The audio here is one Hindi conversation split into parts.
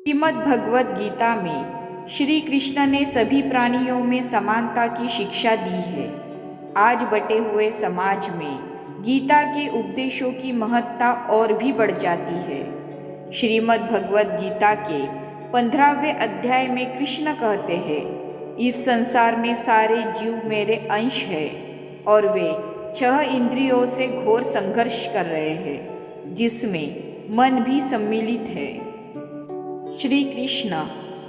श्रीमद् भगवद गीता में श्री कृष्ण ने सभी प्राणियों में समानता की शिक्षा दी है। आज बटे हुए समाज में गीता के उपदेशों की महत्ता और भी बढ़ जाती है। श्रीमद् भगवद गीता के 15वें अध्याय में कृष्ण कहते हैं, इस संसार में सारे जीव मेरे अंश है और वे 6 इंद्रियों से घोर संघर्ष कर रहे हैं, जिसमें मन भी सम्मिलित है। श्री कृष्ण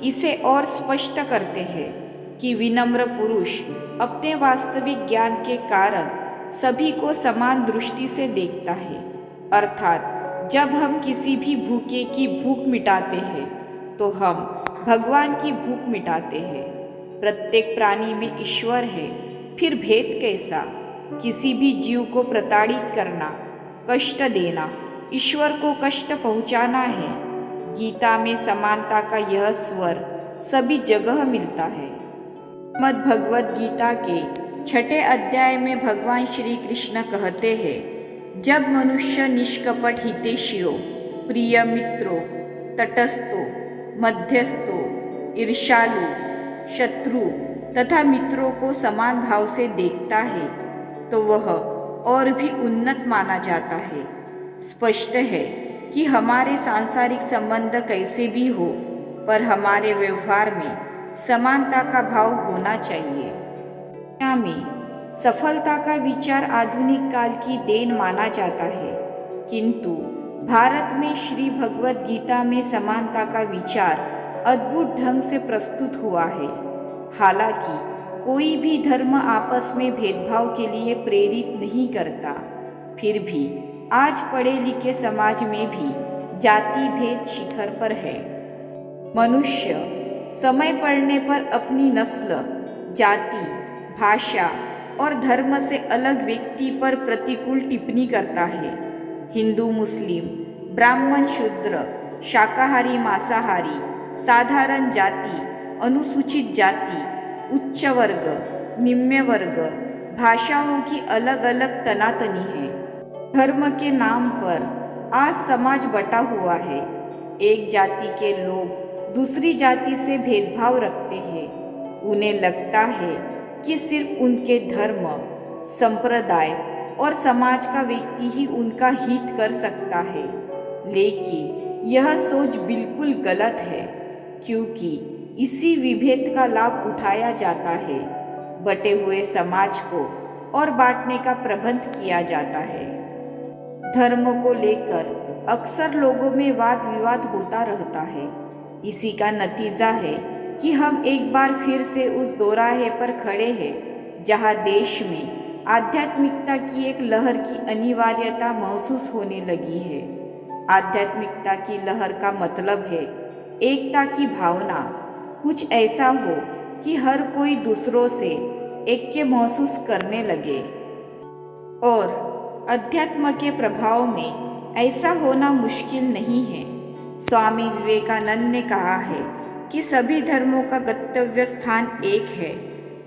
इसे और स्पष्ट करते हैं कि विनम्र पुरुष अपने वास्तविक ज्ञान के कारण सभी को समान दृष्टि से देखता है। अर्थात जब हम किसी भी भूखे की भूख मिटाते हैं तो हम भगवान की भूख मिटाते हैं। प्रत्येक प्राणी में ईश्वर है, फिर भेद कैसा? किसी भी जीव को प्रताड़ित करना, कष्ट देना, ईश्वर को कष्ट पहुंचाना है। गीता में समानता का यह स्वर सभी जगह मिलता है। श्रीमद् भगवद गीता के 6ठे अध्याय में भगवान श्री कृष्ण कहते हैं, जब मनुष्य निष्कपट हितैषियों, प्रिय मित्रों, तटस्थों, मध्यस्थों, ईर्ष्यालु, शत्रु तथा मित्रों को समान भाव से देखता है तो वह और भी उन्नत माना जाता है। स्पष्ट है कि हमारे सांसारिक संबंध कैसे भी हो, पर हमारे व्यवहार में समानता का भाव होना चाहिए। दुनिया में सफलता का विचार आधुनिक काल की देन माना जाता है, किंतु भारत में श्री भगवद गीता में समानता का विचार अद्भुत ढंग से प्रस्तुत हुआ है। हालांकि कोई भी धर्म आपस में भेदभाव के लिए प्रेरित नहीं करता, फिर भी आज पढ़े लिखे समाज में भी जाति भेद शिखर पर है। मनुष्य समय पड़ने पर अपनी नस्ल, जाति, भाषा और धर्म से अलग व्यक्ति पर प्रतिकूल टिप्पणी करता है। हिंदू, मुस्लिम, ब्राह्मण, शूद्र, शाकाहारी, मांसाहारी, साधारण जाति, अनुसूचित जाति, उच्च वर्ग, निम्न वर्ग, भाषाओं की अलग अलग तनातनी है। धर्म के नाम पर आज समाज बटा हुआ है। एक जाति के लोग दूसरी जाति से भेदभाव रखते हैं। उन्हें लगता है कि सिर्फ उनके धर्म, संप्रदाय और समाज का व्यक्ति ही उनका हित कर सकता है। लेकिन यह सोच बिल्कुल गलत है, क्योंकि इसी विभेद का लाभ उठाया जाता है। बटे हुए समाज को और बांटने का प्रबंध किया जाता है। धर्म को लेकर अक्सर लोगों में वाद विवाद होता रहता है। इसी का नतीजा है कि हम एक बार फिर से उस दोराहे पर खड़े हैं जहां देश में आध्यात्मिकता की एक लहर की अनिवार्यता महसूस होने लगी है। आध्यात्मिकता की लहर का मतलब है एकता की भावना, कुछ ऐसा हो कि हर कोई दूसरों से ऐक्य महसूस करने लगे। और अध्यात्म के प्रभाव में ऐसा होना मुश्किल नहीं है। स्वामी विवेकानंद ने कहा है कि सभी धर्मों का गंतव्य स्थान एक है।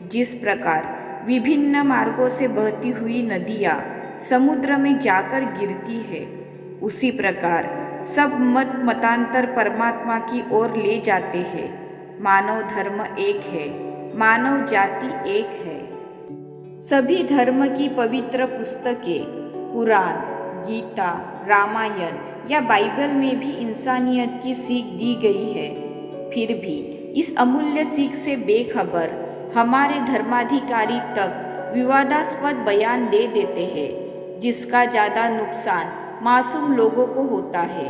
जिस प्रकार विभिन्न मार्गों से बहती हुई नदियाँ समुद्र में जाकर गिरती है, उसी प्रकार सब मत मतांतर परमात्मा की ओर ले जाते हैं। मानव धर्म एक है, मानव जाति एक है। सभी धर्म की पवित्र पुस्तकें, कुरान, गीता, रामायण या बाइबल में भी इंसानियत की सीख दी गई है। फिर भी इस अमूल्य सीख से बेखबर हमारे धर्माधिकारी तक विवादास्पद बयान दे देते हैं, जिसका ज़्यादा नुकसान मासूम लोगों को होता है।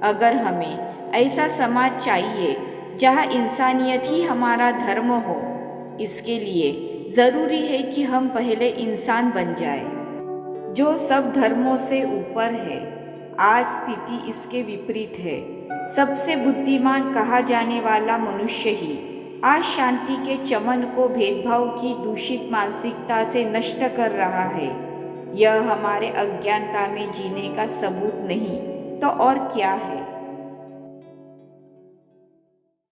अगर हमें ऐसा समाज चाहिए जहां इंसानियत ही हमारा धर्म हो, इसके लिए ज़रूरी है कि हम पहले इंसान बन जाए, जो सब धर्मों से ऊपर है। आज स्थिति इसके विपरीत है। सबसे बुद्धिमान कहा जाने वाला मनुष्य ही आज शांति के चमन को भेदभाव की दूषित मानसिकता से नष्ट कर रहा है। यह हमारे अज्ञानता में जीने का सबूत नहीं तो और क्या है।